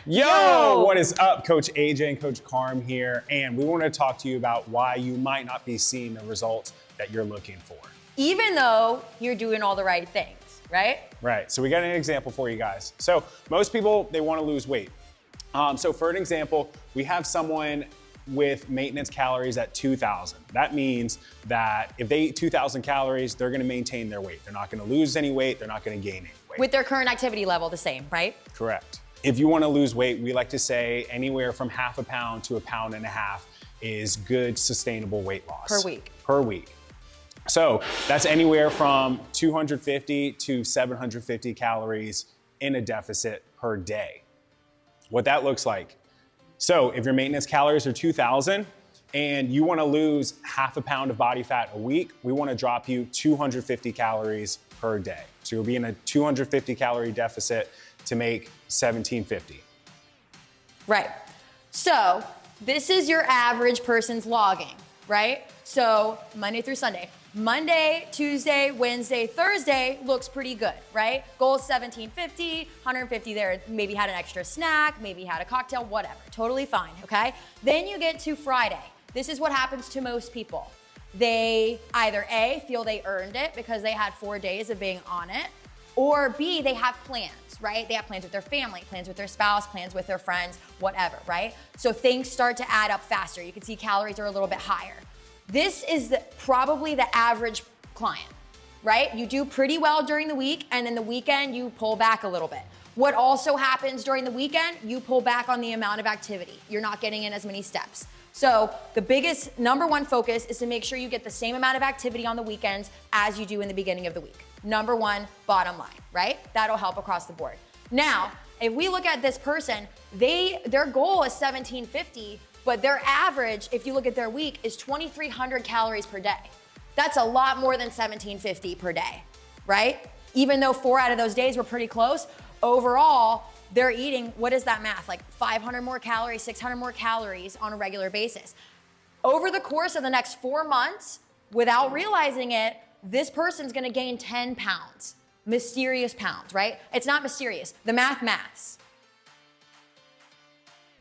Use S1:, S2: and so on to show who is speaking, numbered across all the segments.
S1: Yo, what is up? Coach AJ and Coach Carm here, and we want to talk to you about why you might not be seeing the results that you're looking for.
S2: Even though you're doing all the right things, right?
S1: Right, so we got an example for you guys. So most people, they want to lose weight. So for an example, we have someone with maintenance calories at 2,000. That means that if they eat 2,000 calories, they're gonna maintain their weight. They're not gonna lose any weight, they're not gonna gain any weight.
S2: With their current activity level the same, right?
S1: Correct. If you wanna lose weight, we like to say anywhere from half a pound to 1.5 pounds is good sustainable weight loss.
S2: Per week.
S1: Per week. So that's anywhere from 250 to 750 calories in a deficit per day. What that looks like. So if your maintenance calories are 2,000 and you wanna lose 1/2 pound of body fat a week, we wanna drop you 250 calories per day. So you'll be in a 250 calorie deficit to make 1,750.
S2: Right. So this is your average person's logging, right? So Monday through Sunday. Monday, Tuesday, Wednesday, Thursday looks pretty good, right? Goal is 1,750, 150 there, maybe had an extra snack, maybe had a cocktail, whatever, totally fine, okay? Then you get to Friday. This is what happens to most people. They either A, feel they earned it because they had 4 days of being on it, or B, they have plans, right? They have plans with their family, plans with their spouse, plans with their friends, whatever, right? So things start to add up faster. You can see calories are a little bit higher. This is probably the average client, right? You do pretty well during the week, and then the weekend you pull back a little bit. What also happens during the weekend, you pull back on the amount of activity. You're not getting in as many steps. So the biggest number one focus is to make sure you get the same amount of activity on the weekends as you do in the beginning of the week. Number one, bottom line, right? That'll help across the board. Now, if we look at this person, their goal is 1,750, but their average, if you look at their week, is 2,300 calories per day. That's a lot more than 1,750 per day, right? Even though 4 out of those days were pretty close, overall, they're eating, what is that math? Like 500 more calories, 600 more calories on a regular basis. Over the course of the next 4 months, without realizing it, this person's gonna gain 10 pounds. Mysterious pounds, right? It's not mysterious. The maths.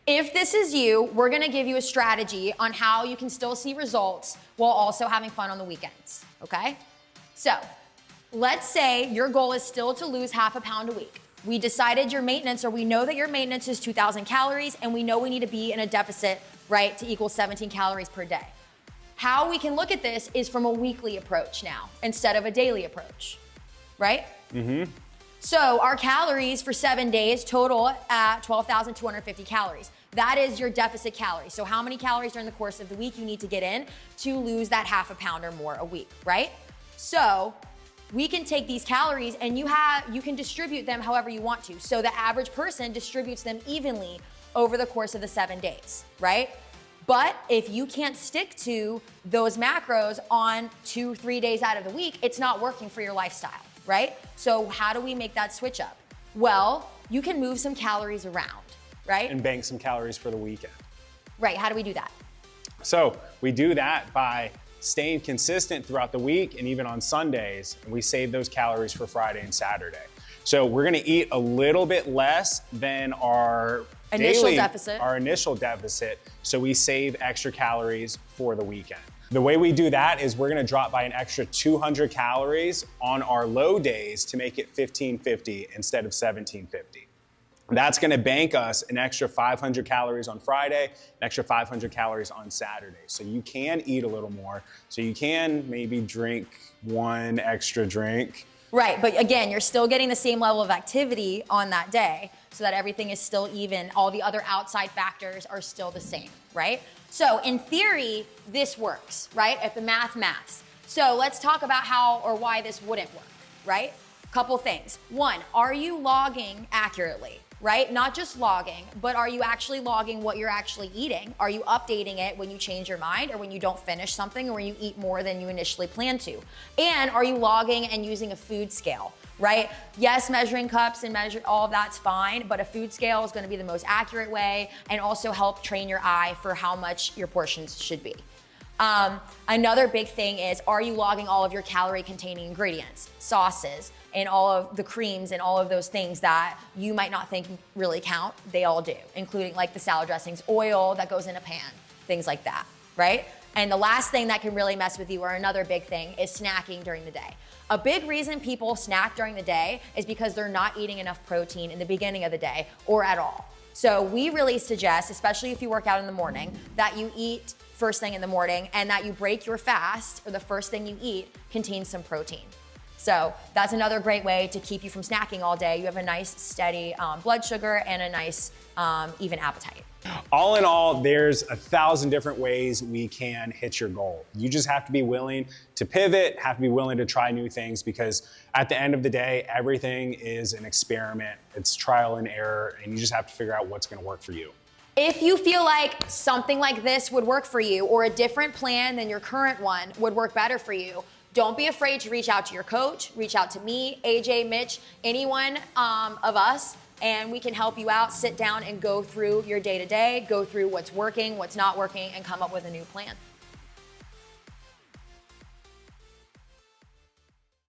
S2: If this is you, we're gonna give you a strategy on how you can still see results while also having fun on the weekends, okay? So, let's say your goal is still to lose 1/2 pound a week. We decided your maintenance, or we know that your maintenance is 2,000 calories, and we know we need to be in a deficit, right, to equal 17 calories per day. How we can look at this is from a weekly approach now, instead of a daily approach, right? Mm-hmm. So our calories for 7 days total at 12,250 calories. That is your deficit calories. So how many calories during the course of the week you need to get in to lose that 1/2 pound or more a week, right? So we can take these calories and you can distribute them however you want to. So the average person distributes them evenly over the course of the 7 days, right? But if you can't stick to those macros on 2-3 days out of the week, it's not working for your lifestyle, right? So how do we make that switch up? Well, you can move some calories around, right?
S1: And bank some calories for the weekend.
S2: Right, how do we do that?
S1: So we do that by staying consistent throughout the week and even on Sundays, and we save those calories for Friday and Saturday. So we're gonna eat a little bit less than our initial deficit, so we save extra calories for the weekend. The way we do that is we're gonna drop by an extra 200 calories on our low days to make it 1,550 instead of 1,750. That's gonna bank us an extra 500 calories on Friday, an extra 500 calories on Saturday. So you can eat a little more. So you can maybe drink 1 extra drink.
S2: Right, but again, you're still getting the same level of activity on that day so that everything is still even. All the other outside factors are still the same, right? So in theory, this works, right? If the maths. So let's talk about how or why this wouldn't work, right? Couple things. One, are you logging accurately? Right? Not just logging, but are you actually logging what you're actually eating? Are you updating it when you change your mind or when you don't finish something or when you eat more than you initially planned to? And are you logging and using a food scale, right? Yes, measuring cups and all of that's fine, but a food scale is gonna be the most accurate way and also help train your eye for how much your portions should be. Another big thing is, are you logging all of your calorie containing ingredients, sauces, and all of the creams and all of those things that you might not think really count? They all do, including like the salad dressings, oil that goes in a pan, things like that, right? And the last thing that can really mess with you, or another big thing, is snacking during the day. A big reason people snack during the day is because they're not eating enough protein in the beginning of the day or at all. So we really suggest, especially if you work out in the morning, that you eat first thing in the morning and that you break your fast, or the first thing you eat contains some protein. So that's another great way to keep you from snacking all day. You have a nice steady blood sugar and a nice even appetite.
S1: All in all, there's 1,000 different ways we can hit your goal. You just have to be willing to pivot, have to be willing to try new things, because at the end of the day, everything is an experiment. It's trial and error, and you just have to figure out what's gonna work for you.
S2: If you feel like something like this would work for you, or a different plan than your current one would work better for you, don't be afraid to reach out to your coach, reach out to me, AJ, Mitch, anyone of us, and we can help you out, sit down and go through your day-to-day, go through what's working, what's not working, and come up with a new plan.